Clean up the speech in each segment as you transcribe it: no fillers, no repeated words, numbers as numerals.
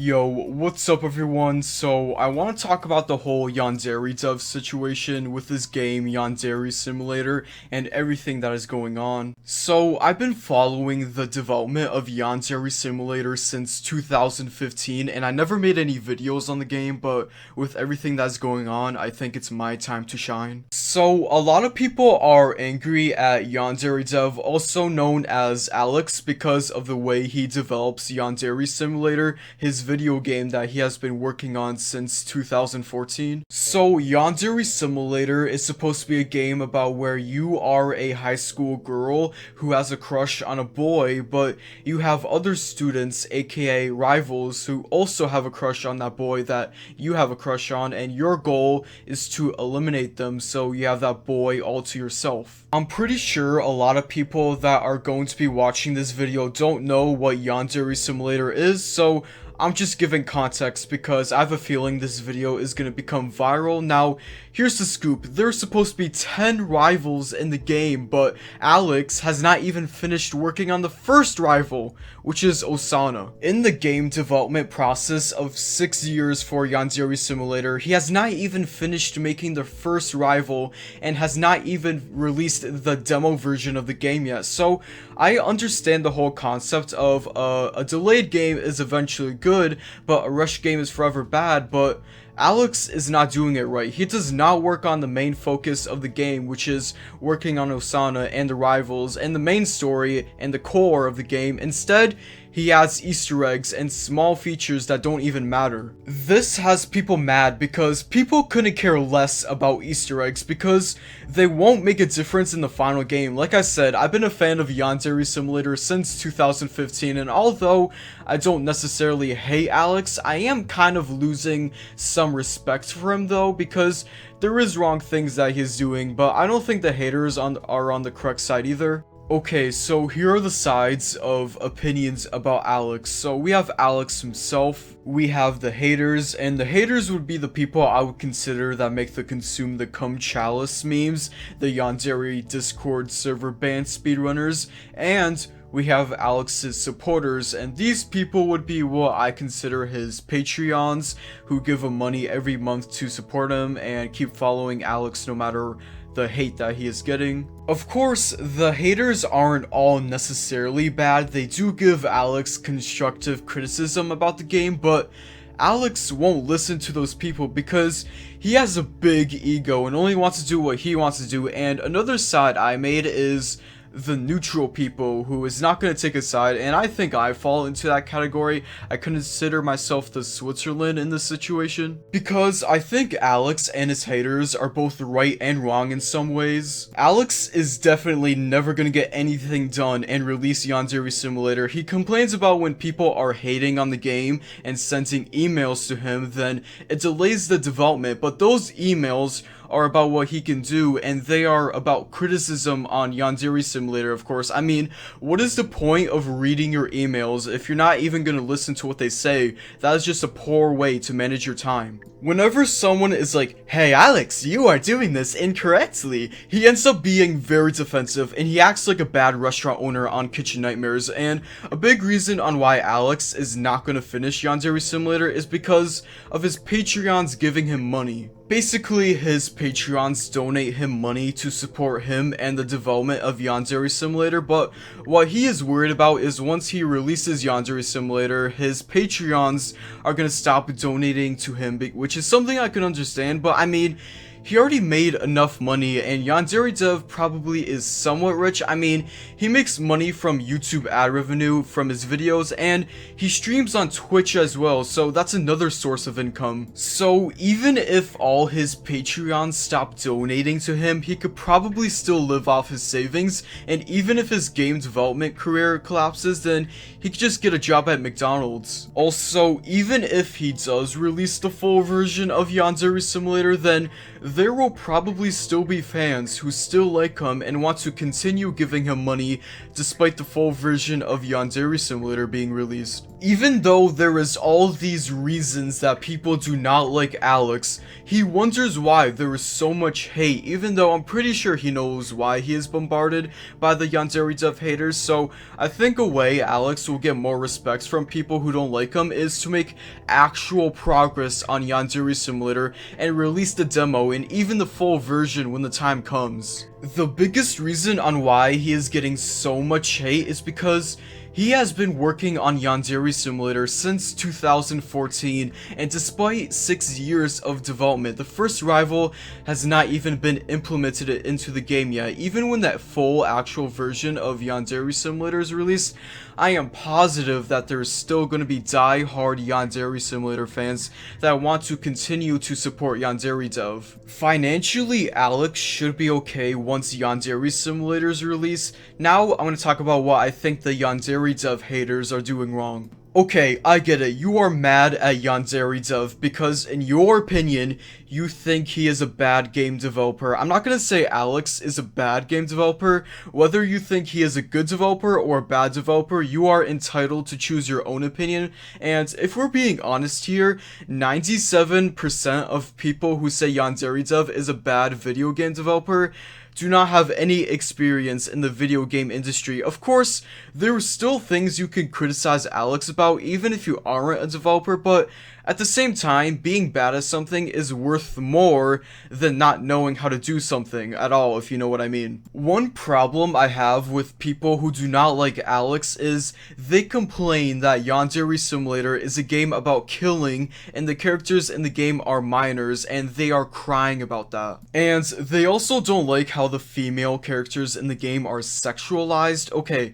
Yo, what's up everyone? So, I want to talk about the whole Yandere dev situation with this game, Yandere Simulator, and everything that is going on. So, I've been following the development of Yandere Simulator since 2015, and I never made any videos on the game, but with everything that's going on, I think it's my time to shine. So, a lot of people are angry at Yandere dev, also known as Alex, because of the way he develops Yandere Simulator, his video game that he has been working on since 2014. So Yandere Simulator is supposed to be a game about where you are a high school girl who has a crush on a boy, but you have other students, aka rivals, who also have a crush on that boy that you have a crush on, and your goal is to eliminate them so you have that boy all to yourself. I'm pretty sure a lot of people that are going to be watching this video don't know what Yandere Simulator is, so I'm just giving context because I have a feeling this video is going to become viral. Now, here's the scoop. There's supposed to be 10 rivals in the game, but Alex has not even finished working on the first rival, which is Osana. In the game development process of 6 years for Yandere Simulator, he has not even finished making the first rival and has not even released the demo version of the game yet. So, I understand the whole concept of a delayed game is eventually good, but a rushed game is forever bad, but Alex is not doing it right. He does not work on the main focus of the game, which is working on Osana and the rivals and the main story and the core of the game. Instead, he adds Easter eggs and small features that don't even matter. This has people mad because people couldn't care less about Easter eggs because they won't make a difference in the final game. Like I said, I've been a fan of Yandere Simulator since 2015, and although I don't necessarily hate Alex, I am kind of losing some respect for him though, because there is wrong things that he's doing, but I don't think the haters are on the correct side either. Okay, so here are the sides of opinions about Alex. So we have Alex himself, we have the haters, and the haters would be the people I would consider that make the consume the cum chalice memes, the Yandere Discord server ban speedrunners, and we have Alex's supporters, and these people would be what I consider his Patreons, who give him money every month to support him and keep following Alex no matter the hate that he is getting. Of course, the haters aren't all necessarily bad. They do give Alex constructive criticism about the game, but Alex won't listen to those people because he has a big ego and only wants to do what he wants to do. And another side I made is the neutral people who is not going to take a side, and I think I fall into that category. I consider myself the Switzerland in this situation because I think Alex and his haters are both right and wrong in some ways. Alex is definitely never going to get anything done and release Yandere Simulator. He complains about when people are hating on the game and sending emails to him, then it delays the development, but those emails are about what he can do, and they are about criticism on Yandere Simulator, of course. I mean, what is the point of reading your emails if you're not even going to listen to what they say? That is just a poor way to manage your time. Whenever someone is like, "Hey Alex, you are doing this incorrectly," he ends up being very defensive, and he acts like a bad restaurant owner on Kitchen Nightmares. And a big reason on why Alex is not going to finish Yandere Simulator is because of his Patreons giving him money. Basically, his Patreons donate him money to support him and the development of Yandere Simulator, but what he is worried about is once he releases Yandere Simulator, his Patreons are going to stop donating to him, which is something I can understand, but I mean, he already made enough money, and Yandere Dev probably is somewhat rich. I mean, he makes money from YouTube ad revenue from his videos, and he streams on Twitch as well, so that's another source of income. So even if all his Patreons stop donating to him, he could probably still live off his savings, and even if his game development career collapses, then he could just get a job at McDonald's. Also, even if he does release the full version of Yandere Simulator, then there will probably still be fans who still like him and want to continue giving him money despite the full version of Yandere Simulator being released. Even though there is all these reasons that people do not like Alex, he wonders why there is so much hate, even though I'm pretty sure he knows why he is bombarded by the Yandere Dev haters. So I think a way Alex will get more respect from people who don't like him is to make actual progress on Yandere Simulator and release the demo and even the full version when the time comes. The biggest reason on why he is getting so much hate is because he has been working on Yandere Simulator since 2014, and despite 6 years of development, the first rival has not even been implemented into the game yet. Even when that full actual version of Yandere Simulator is released, I am positive that there's still going to be die-hard Yandere Simulator fans that want to continue to support Yandere Dev. Financially, Alex should be okay once Yandere Simulator is released. Now, I'm going to talk about what I think the Yandere Dev haters are doing wrong. Okay, I get it. You are mad at Yandere Dev because, in your opinion, you think he is a bad game developer. I'm not gonna say Alex is a bad game developer. Whether you think he is a good developer or a bad developer, you are entitled to choose your own opinion. And if we're being honest here, 97% of people who say Yandere Dev is a bad video game developer do not have any experience in the video game industry. Of course, there are still things you can criticize Alex about even if you aren't a developer, but at the same time, being bad at something is worth more than not knowing how to do something at all, if you know what I mean. One problem I have with people who do not like Alex is they complain that Yandere Simulator is a game about killing and the characters in the game are minors, and they are crying about that. And they also don't like how the female characters in the game are sexualized. Okay,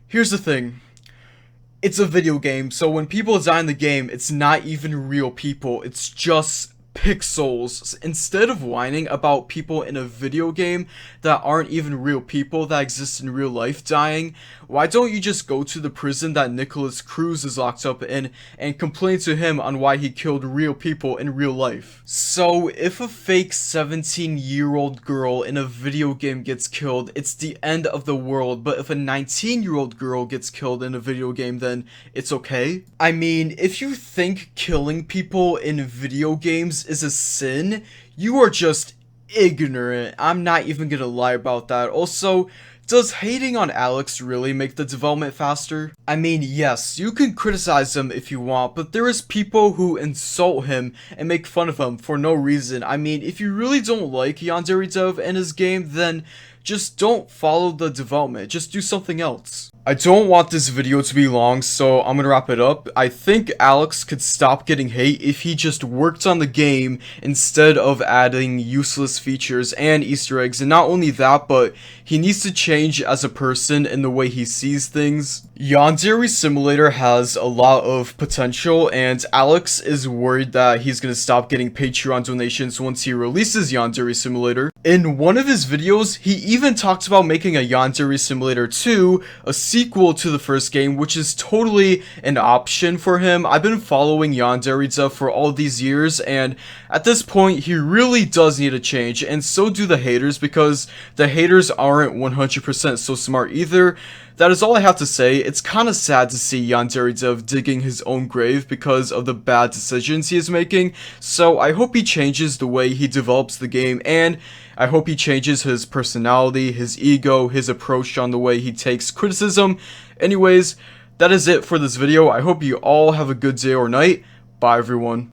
here's the thing. It's a video game, so when people die in the game, it's not even real people, it's just pixels. Instead of whining about people in a video game that aren't even real people that exist in real life dying, why don't you just go to the prison that Nicholas Cruz is locked up in and complain to him on why he killed real people in real life? So if a fake 17-year-old girl in a video game gets killed, it's the end of the world, but if a 19-year-old girl gets killed in a video game, then it's okay? I mean, if you think killing people in video games is a sin, you are just ignorant. I'm not even gonna lie about that. Also, does hating on Alex really make the development faster? I mean, yes, you can criticize him if you want, but there is people who insult him and make fun of him for no reason. I mean, if you really don't like Yandere Dev and his game, then just don't follow the development. Just do something else. I don't want this video to be long, so I'm gonna wrap it up. I think Alex could stop getting hate if he just worked on the game instead of adding useless features and Easter eggs. And not only that, but he needs to change as a person in the way he sees things. Yandere Simulator has a lot of potential, and Alex is worried that he's gonna stop getting Patreon donations once he releases Yandere Simulator. In one of his videos, he even talked about making a Yandere Simulator 2, a sequel to the first game, which is totally an option for him. I've been following Yandere Dev for all these years, and at this point, he really does need a change, and so do the haters, because the haters aren't 100% so smart either. That is all I have to say. It's kinda sad to see Yandere Dev digging his own grave because of the bad decisions he is making, so I hope he changes the way he develops the game, and I hope he changes his personality, his ego, his approach on the way he takes criticism. Anyways, that is it for this video. I hope you all have a good day or night. Bye everyone.